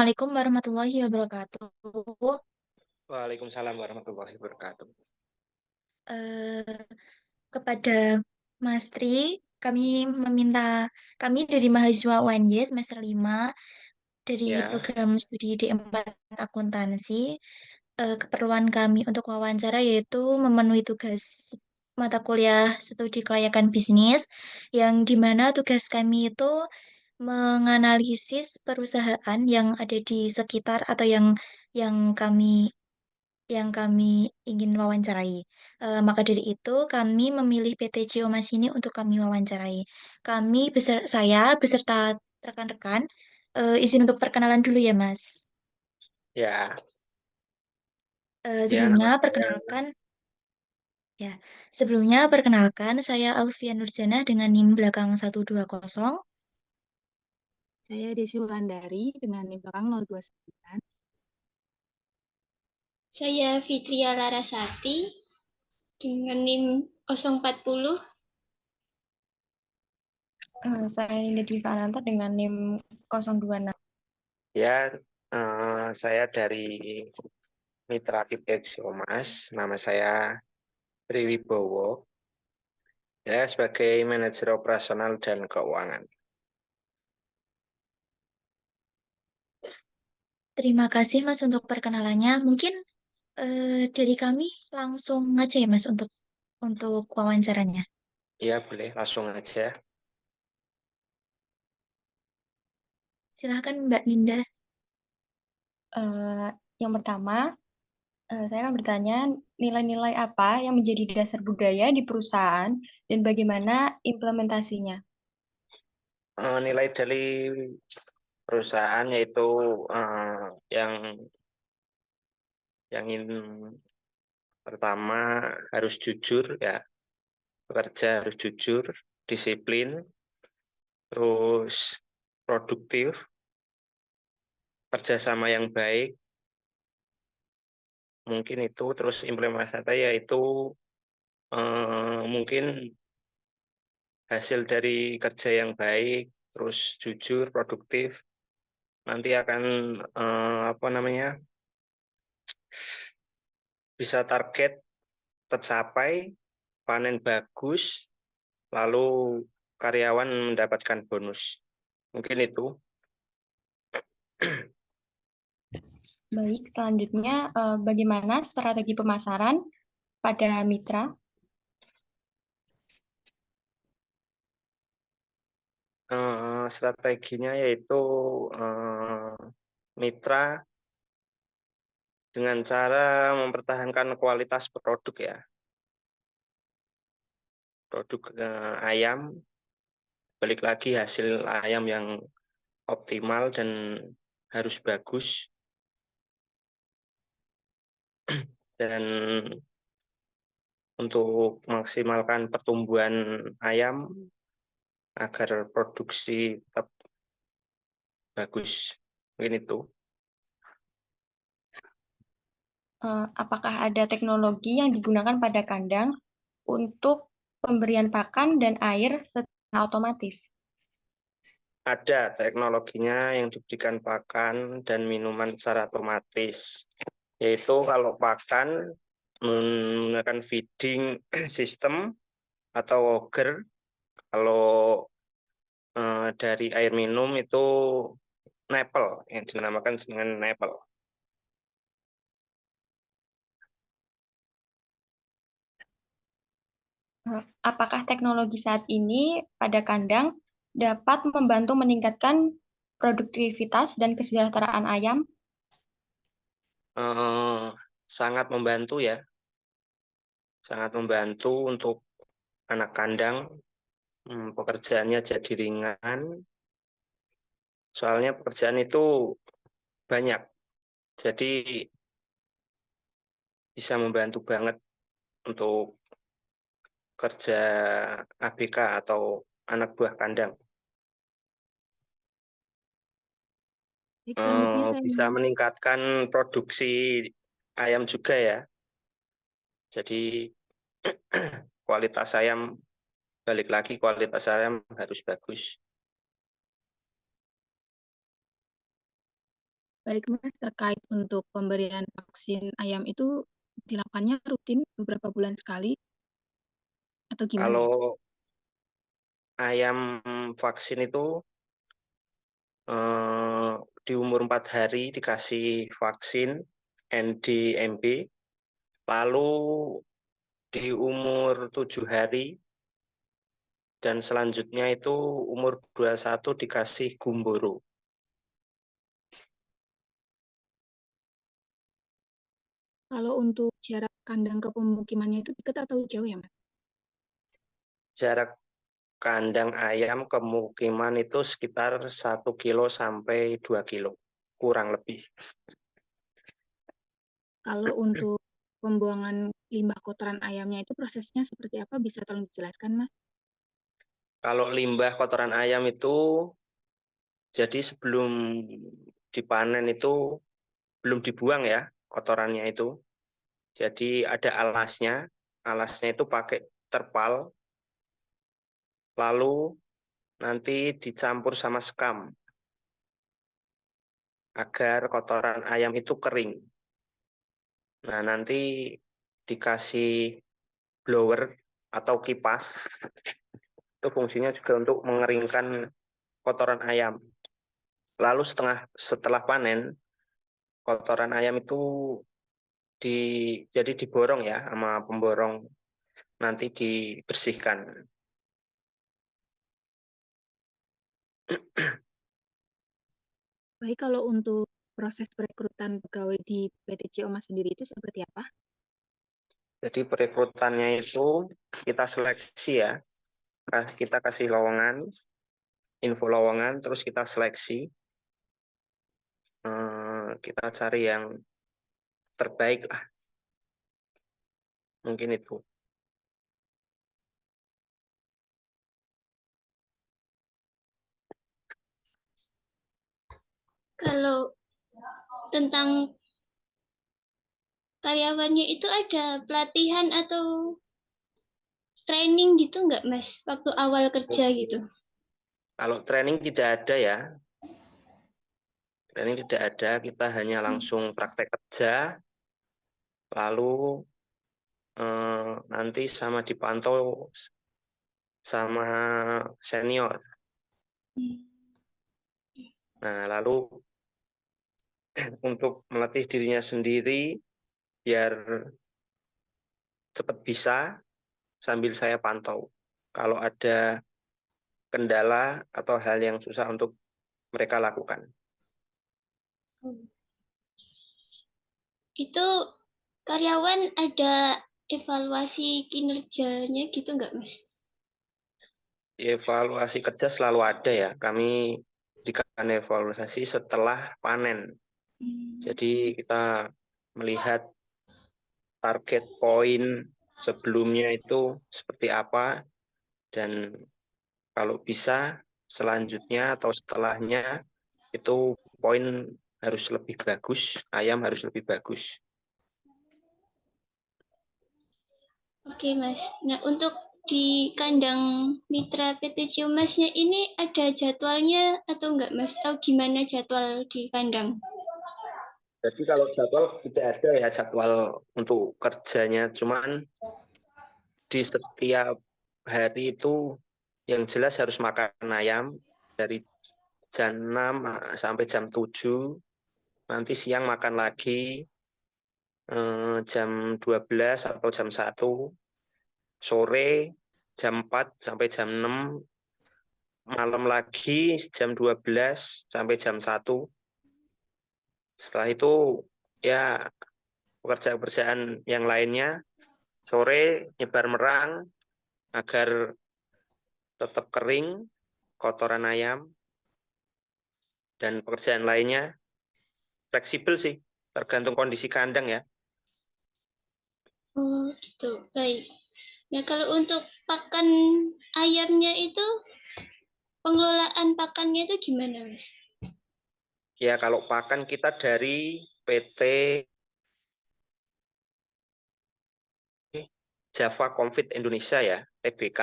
Assalamualaikum warahmatullahi wabarakatuh. Waalaikumsalam warahmatullahi wabarakatuh. Eh, Kepada Mas Tri, kami meminta, kami dari mahasiswa UNY semester 5 dari Ya, program studi D4 akuntansi. Keperluan kami untuk wawancara yaitu memenuhi tugas mata kuliah studi kelayakan bisnis, yang dimana tugas kami itu menganalisis perusahaan yang ada di sekitar atau yang kami ingin wawancarai. Maka dari itu, kami memilih PT Geomas ini untuk kami wawancarai. Saya beserta rekan-rekan, izin untuk perkenalan dulu ya, Mas. ya, ya. Nama Sebelumnya, saya, ya, sebelumnya perkenalkan, saya Alfia Nurjana dengan NIM belakang 120. Saya Desi Wulandari dengan NIM belakang 029. Saya Fitria Larasati dengan NIM 040. Saya Indri Fananta dengan NIM 026. ya, saya dari Mitra IPX Mas. Nama saya Triwibowo. Ya, sebagai manajer operasional dan keuangan. Terima kasih, Mas, untuk perkenalannya. Mungkin dari kami langsung aja ya, Mas, untuk wawancaranya. Ya, boleh langsung aja. Silahkan, Mbak Ninda. Yang pertama, saya akan bertanya nilai-nilai apa yang menjadi dasar budaya di perusahaan dan bagaimana implementasinya. Nilai dari perusahaan yaitu yang pertama harus jujur ya, bekerja harus jujur, disiplin, terus produktif, kerjasama yang baik, mungkin itu, terus implementasi yaitu mungkin hasil dari kerja yang baik, terus jujur, produktif, nanti akan apa namanya, bisa target tercapai, panen bagus, lalu karyawan mendapatkan bonus. Mungkin itu. Baik, selanjutnya bagaimana strategi pemasaran pada mitra? Strateginya yaitu mitra dengan cara mempertahankan kualitas produk ya. Produk ayam, balik lagi hasil ayam yang optimal dan harus bagus. Dan untuk maksimalkan pertumbuhan ayam agar produksi tetap bagus. Mungkin itu. Apakah ada teknologi yang digunakan pada kandang untuk pemberian pakan dan air secara otomatis? Ada teknologinya yang diberikan pakan dan minuman secara otomatis. Yaitu kalau pakan menggunakan feeding system atau auger, kalau dari air minum itu Nepel yang dinamakan dengan Nepel. Apakah teknologi saat ini pada kandang dapat membantu meningkatkan produktivitas dan kesejahteraan ayam? Sangat membantu ya, sangat membantu untuk anak kandang. Pekerjaannya jadi ringan, soalnya pekerjaan itu banyak, jadi bisa membantu banget untuk kerja ABK atau anak buah kandang. Baik, selanjutnya saya Bisa meningkatkan produksi ayam juga ya. Jadi kualitas ayam, balik lagi kualitas ayam harus bagus. Baik, Mas, terkait untuk pemberian vaksin ayam itu dilakukannya rutin beberapa bulan sekali atau gimana? Kalau ayam vaksin itu di umur 4 hari dikasih vaksin NDMB, lalu di umur 7 hari dan selanjutnya itu umur 21 dikasih Gumboro. Kalau untuk jarak kandang ke pemukimannya itu dekat atau jauh ya, Mas? Jarak kandang ayam ke pemukiman itu sekitar 1 kilo sampai 2 kilo, kurang lebih. Kalau untuk pembuangan limbah kotoran ayamnya itu prosesnya seperti apa? Bisa tolong dijelaskan, Mas? Kalau limbah kotoran ayam itu, jadi sebelum dipanen itu belum dibuang ya kotorannya itu. Jadi ada alasnya itu pakai terpal, lalu nanti dicampur sama sekam agar kotoran ayam itu kering. Nah, nanti dikasih blower atau kipas, itu fungsinya juga untuk mengeringkan kotoran ayam. Lalu setelah panen, kotoran ayam itu jadi diborong ya sama pemborong, nanti dibersihkan. Baik, kalau untuk proses perekrutan pegawai di PT Cioma sendiri itu seperti apa? Jadi perekrutannya itu kita seleksi ya. Kita kasih lowongan, info lowongan, terus kita seleksi. Kita cari yang terbaik lah. Mungkin itu. Kalau tentang karyawannya itu ada pelatihan atau training gitu nggak, Mas? Waktu awal kerja gitu. Kalau training tidak ada ya. Training tidak ada, kita hanya langsung praktek kerja, lalu nanti sama dipantau sama senior. Nah, lalu untuk melatih dirinya sendiri biar cepat bisa sambil saya pantau. Kalau ada kendala atau hal yang susah untuk mereka lakukan. Itu karyawan ada evaluasi kinerjanya gitu nggak, Mas? Evaluasi kerja selalu ada ya. Kami berikan evaluasi setelah panen. Jadi kita melihat target poin sebelumnya itu seperti apa, dan kalau bisa selanjutnya atau setelahnya itu poin harus lebih bagus, ayam harus lebih bagus. Oke, Mas. Nah, untuk di kandang mitra PT Ciumasnya ini ada jadwalnya atau enggak, Mas? Atau gimana jadwal di kandang? Jadi kalau jadwal tidak ada ya jadwal untuk kerjanya, cuman di setiap hari itu yang jelas harus makan ayam dari jam 6 sampai jam 7, nanti siang makan lagi jam 12 atau jam 1, sore jam 4 sampai jam 6, malam lagi jam 12 sampai jam 1. Setelah itu ya pekerjaan-pekerjaan yang lainnya, sore nyebar merang agar tetap kering kotoran ayam, dan pekerjaan lainnya fleksibel sih, tergantung kondisi kandang ya. Oh, gitu. Baik. Nah, kalau untuk pakan ayamnya itu, pengelolaan pakannya itu gimana, Mas? Ya kalau pakan kita dari PT Java Confit Indonesia ya, TBK,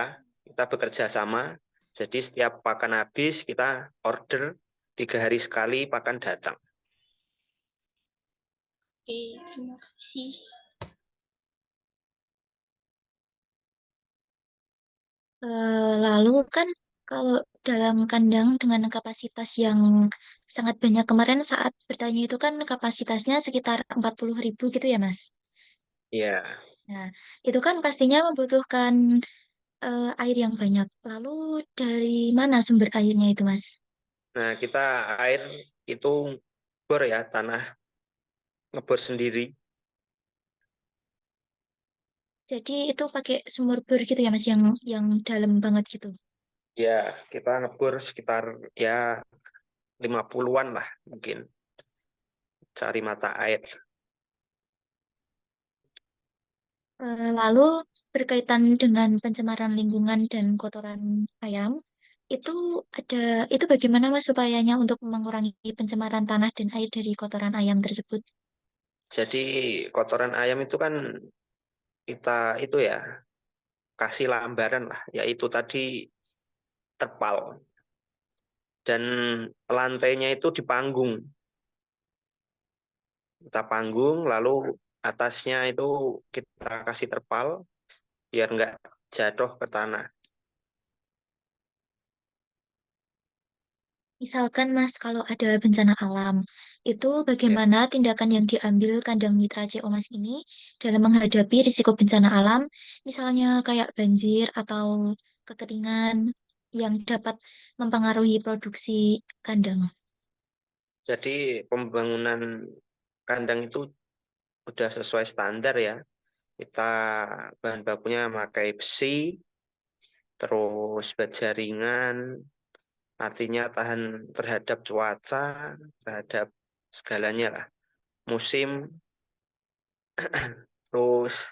kita bekerja sama. Jadi setiap pakan habis kita order 3 hari sekali pakan datang. Oke, terima kasih. Lalu kan kalau dalam kandang dengan kapasitas yang sangat banyak, kemarin saat bertanya itu kan kapasitasnya sekitar 40.000 gitu ya Mas. Ya, Nah, itu kan pastinya membutuhkan air yang banyak. Lalu dari mana sumber airnya itu Mas? nah kita air itu bor ya, tanah ngebor sendiri. Jadi itu pakai sumur bor gitu ya Mas, yang dalam banget gitu. Ya, kita ngebor sekitar ya 50-an lah mungkin, cari mata air. Lalu berkaitan dengan pencemaran lingkungan dan kotoran ayam, itu ada itu bagaimana Mas upayanya untuk mengurangi pencemaran tanah dan air dari kotoran ayam tersebut? Jadi kotoran ayam itu kan kita itu ya kasih lambaran lah, yaitu tadi terpal, dan lantainya itu dipanggung. Kita panggung, lalu atasnya itu kita kasih terpal biar nggak jatuh ke tanah. Misalkan Mas, kalau ada bencana alam, itu Ya. bagaimana tindakan yang diambil kandang mitra CO Mas ini dalam menghadapi risiko bencana alam, misalnya kayak banjir atau kekeringan yang dapat mempengaruhi produksi kandang. Jadi pembangunan kandang itu udah sesuai standar ya. Kita bahan bakunya pakai besi, terus baja ringan, artinya tahan terhadap cuaca, terhadap segalanya lah. Musim, terus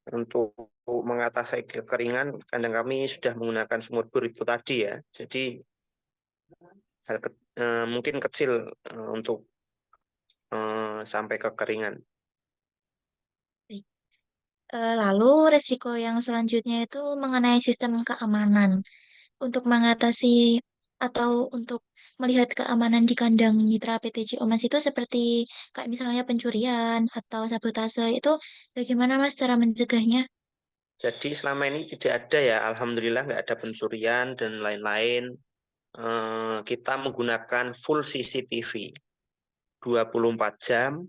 untuk mengatasi kekeringan, kandang kami sudah menggunakan sumur bor itu tadi ya. Jadi mungkin kecil untuk sampai kekeringan. Lalu resiko yang selanjutnya itu mengenai sistem keamanan. Untuk mengatasi atau untuk melihat keamanan di kandang mitra PTJ Omas itu seperti kayak misalnya pencurian atau sabotase itu bagaimana Mas cara mencegahnya? Jadi selama ini tidak ada ya, alhamdulillah nggak ada pencurian dan lain-lain. Kita menggunakan full CCTV 24 jam,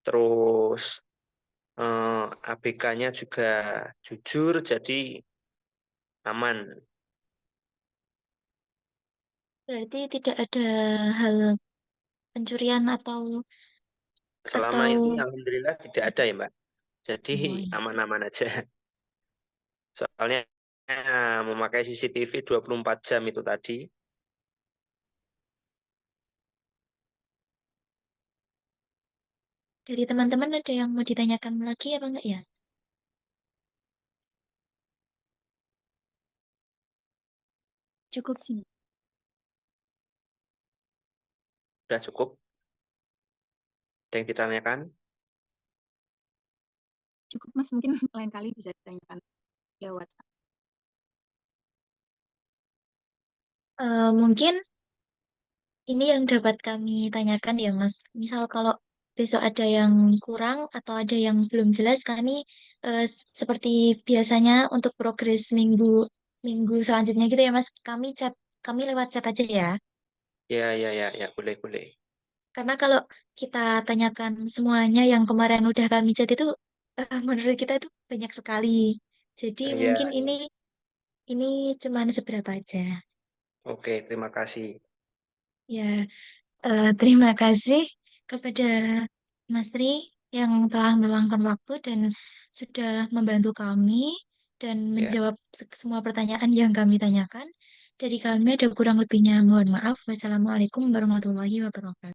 terus ABK-nya juga jujur, jadi aman. Berarti tidak ada hal pencurian Selama atau ini alhamdulillah tidak ada ya Mbak. Jadi oh, iya. aman-aman aja. Soalnya memakai CCTV 24 jam itu tadi. Dari teman-teman ada yang mau ditanyakan lagi apa enggak ya? Cukup sih. Sudah cukup. Ada yang ditanyakan? Cukup Mas, mungkin lain kali bisa ditanyakan lewat. Mungkin ini yang dapat kami tanyakan ya, Mas. Misal kalau besok ada yang kurang atau ada yang belum jelas, kami seperti biasanya untuk progres minggu minggu selanjutnya gitu ya, Mas. Kami lewat chat aja ya. Ya, ya, ya, ya, boleh, boleh. Karena kalau kita tanyakan semuanya yang kemarin udah kami chat itu menurut kita itu banyak sekali. Jadi Ya, mungkin ya. ini cuman seberapa aja. Oke, terima kasih. Ya, terima kasih kepada Mas Tri yang telah meluangkan waktu dan sudah membantu kami dan Ya. menjawab semua pertanyaan yang kami tanyakan. Dari kami ada kurang lebihnya, mohon maaf. Wassalamualaikum warahmatullahi wabarakatuh.